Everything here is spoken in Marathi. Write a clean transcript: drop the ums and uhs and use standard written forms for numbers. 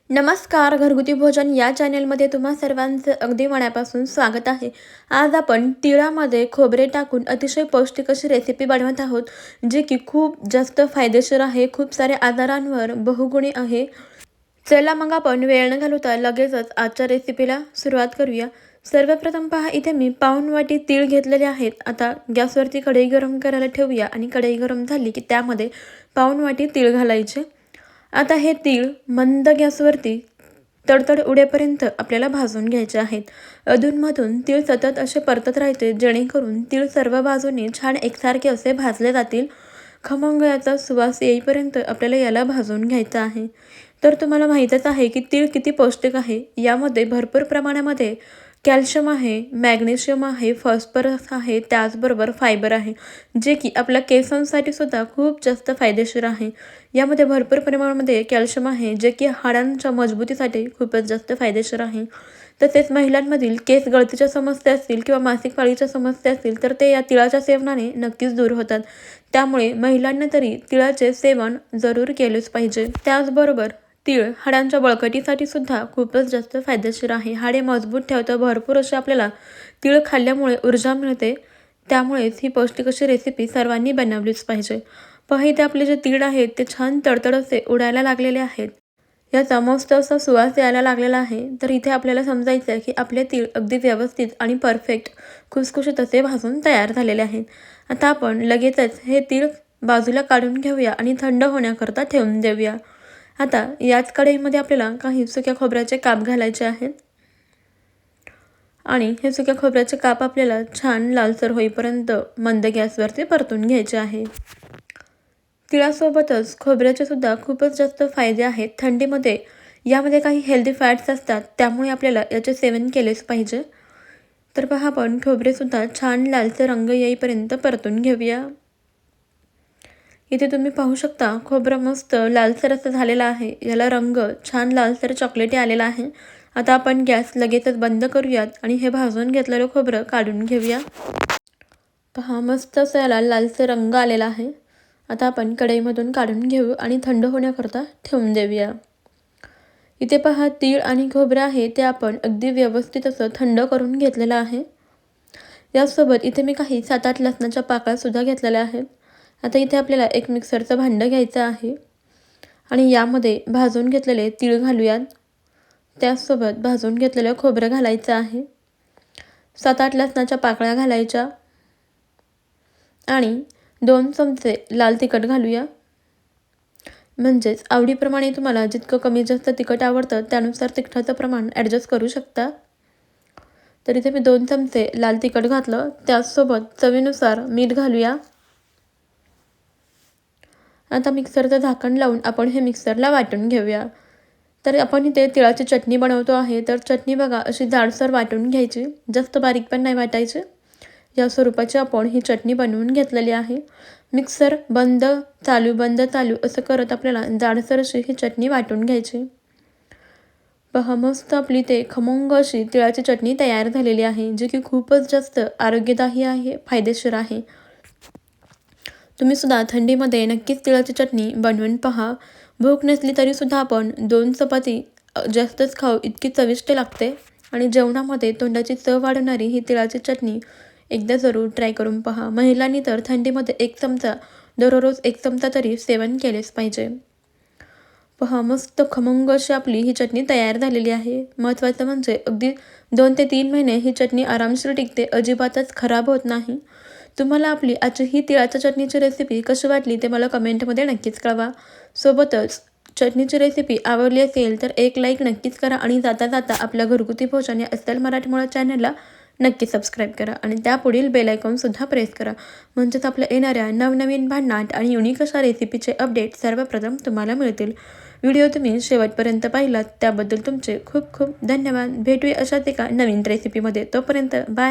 नमस्कार, घरगुती भोजन या चॅनेलमध्ये तुम्हा सर्वांचं अगदी मनापासून स्वागत आहे. आज आपण तिळामध्ये खोबरे टाकून अतिशय पौष्टिक अशी रेसिपी बनवत आहोत, जी की खूप जास्त फायदेशीर आहे. खूप साऱ्या आजारांवर बहुगुणी आहे. चला मग आपण वेळ न घालवता लगेचच आजच्या रेसिपीला सुरुवात करूया. सर्वप्रथम पहा, इथे मी पाऊण वाटी तीळ घेतलेले आहेत. आता गॅसवरती कढई गरम करायला ठेवूया आणि कढई गरम झाली की त्यामध्ये पाऊण वाटी तीळ घालायचे. आता हे तीळ मंद गॅसवरती तडतड उडेपर्यंत आपल्याला भाजून घ्यायचे आहेत. अधूनमधून तीळ सतत असे परतत राहायचे, जेणेकरून तीळ सर्व बाजूने छान एकसारखे असे भाजले जातील. खमंग याचा सुवास येईपर्यंत आपल्याला याला भाजून घ्यायचं आहे. तर तुम्हाला माहीतच आहे की तीळ किती पौष्टिक आहे. यामध्ये भरपूर प्रमाणामध्ये कॅल्शियम आहे, मॅग्नेशियम आहे, फॉस्फरस आहे, त्याचबरोबर फायबर आहे, जे की आपल्या केसांसाठी सुद्धा खूप जास्त फायदेशीर आहे. यामध्ये भरपूर प्रमाणामध्ये कॅल्शियम आहे, जे की हाडांच्या मजबूतीसाठी खूपच जास्त फायदेशीर आहे. तसेच महिलांमधील केस गळतीच्या समस्या असतील किंवा मासिक पाळीच्या समस्या असतील तर ते या तिळाच्या सेवनाने नक्कीच दूर होतात. त्यामुळे महिलांना तरी तिळाचे सेवन जरूर केलेच पाहिजे. त्याचबरोबर तीळ हाडांच्या बळकटीसाठी सुद्धा खूपच जास्त फायदेशीर आहे. हाडे मजबूत ठेवतं. भरपूर असे आपल्याला तीळ खाल्ल्यामुळे ऊर्जा मिळते. त्यामुळेच ही पौष्टिक अशी रेसिपी सर्वांनी बनवलीच पाहिजे. पहा, इथे आपले जे तीळ आहेत ते छान तडतड असे उडायला लागलेले आहेत. याचा मस्त असा सुवास यायला लागलेला आहे. तर इथे आपल्याला समजायचं आहे की आपले तीळ अगदी व्यवस्थित आणि परफेक्ट खुसखुशीत असे भाजून तयार झालेले आहेत. आता आपण लगेचच हे तीळ बाजूला काढून घेऊया आणि थंड होण्याकरता ठेवून देऊया. आता याच कढईमध्ये आपल्याला काही सुक्या खोबऱ्याचे काप घालायचे आहेत आणि हे सुक्या खोबऱ्याचे काप आपल्याला छान लालसर होईपर्यंत मंद गॅसवरती परतून घ्यायचे आहे. तिळासोबतच खोबऱ्याचे सुद्धा खूपच जास्त फायदे आहेत. थंडीमध्ये यामध्ये काही हेल्दी फॅट्स असतात, त्यामुळे आपल्याला याचे सेवन केलेच पाहिजे. तर पहा, आपण खोबरेसुद्धा छान लालसर रंग येईपर्यंत परतून घेऊया. इथे तुम्ही पाहू शकता, खोबरं मस्त लालसर असं झालेलं आहे. याला रंग छान लालसर चॉकलेटी आलेला आहे. आता आपण गॅस लगेचच बंद करूयात आणि हे भाजून घेतलेलं खोबरं काढून घेऊया. पहा, मस्त असं याला लालसर रंग आलेला आहे. आता आपण कढईमधून काढून घेऊ आणि थंड होण्याकरता ठेवून देऊया. इथे पहा, तीळ आणि खोबरं आहे ते आपण अगदी व्यवस्थित असं थंड करून घेतलेलं आहे. यासोबत इथे मी काही 7-8 लसणाच्या पाकळ्यासुद्धा घेतलेल्या आहेत. आता इथे आपल्याला एक मिक्सरचं भांडं घ्यायचं आहे आणि यामध्ये भाजून घेतलेले तीळ घालूयात. त्याचसोबत भाजून घेतलेलं खोबरं घालायचं आहे. 7-8 लसणाच्या पाकळ्या घालायच्या आणि 2 चमचे लाल तिखट घालूया. म्हणजेच आवडीप्रमाणे तुम्हाला जितकं कमी जास्त तिखट आवडतं त्यानुसार तिखटाचं प्रमाण ॲडजस्ट करू शकता. तर इथे मी 2 चमचे लाल तिखट घातलं. त्याचसोबत चवीनुसार मीठ घालूया. आता मिक्सरचं झाकण लावून आपण हे मिक्सरला वाटून घेऊया. तर आपण इथे तिळाची चटणी बनवतो आहे. तर चटणी बघा अशी जाडसर वाटून घ्यायची, जास्त बारीक पण नाही वाटायची. या स्वरूपाची आपण ही चटणी बनवून घेतलेली आहे. मिक्सर बंद चालू बंद चालू असं करत आपल्याला जाडसर अशी ही चटणी वाटून घ्यायची. पहा, मस्त आपली ते खमंग अशी तिळाची चटणी तयार झालेली आहे, जी की खूपच जास्त आरोग्यदायी आहे, फायदेशीर आहे. तुम्ही सुद्धा थंडीमध्ये नक्कीच तिळाची चटणी बनवून पहा. भूक नसली तरीसुद्धा आपण 2 चपाती जास्तच खाऊ इतकी चविष्ट लागते आणि जेवणामध्ये तोंडाची चव वाढवणारी ही तिळाची चटणी एकदा जरूर ट्राय करून पहा. महिलांनी तर थंडीमध्ये 1 चमचा दररोज 1 चमचा तरी सेवन केलेच पाहिजे. पहा, मस्त खमंग अशी आपली ही चटणी तयार झालेली आहे. महत्त्वाचं म्हणजे अगदी 2 ते 3 महिने ही चटणी आरामशीर टिकते, अजिबातच खराब होत नाही. तुम्हाला आपली आजची ही तिळाच्या चटणीची रेसिपी कशी वाटली ते मला कमेंटमध्ये नक्कीच कळवा. सोबतच चटणीची रेसिपी आवडली असेल तर एक लाईक नक्कीच करा आणि जाता जाता आपल्या घरगुती भोजन या अस्सल मराठमोळा चॅनलला नक्की सबस्क्राईब करा आणि त्यापुढील बेल आयकॉनसुद्धा प्रेस करा. म्हणजेच आपल्या येणाऱ्या नवनवीन भन्नाट आणि युनिक अशा रेसिपीचे अपडेट सर्वप्रथम तुम्हाला मिळतील. व्हिडिओ तुम्ही शेवटपर्यंत पाहिलात त्याबद्दल तुमचे खूप खूप धन्यवाद. भेटूया अशाच एका नवीन रेसिपीमध्ये. तोपर्यंत बाय.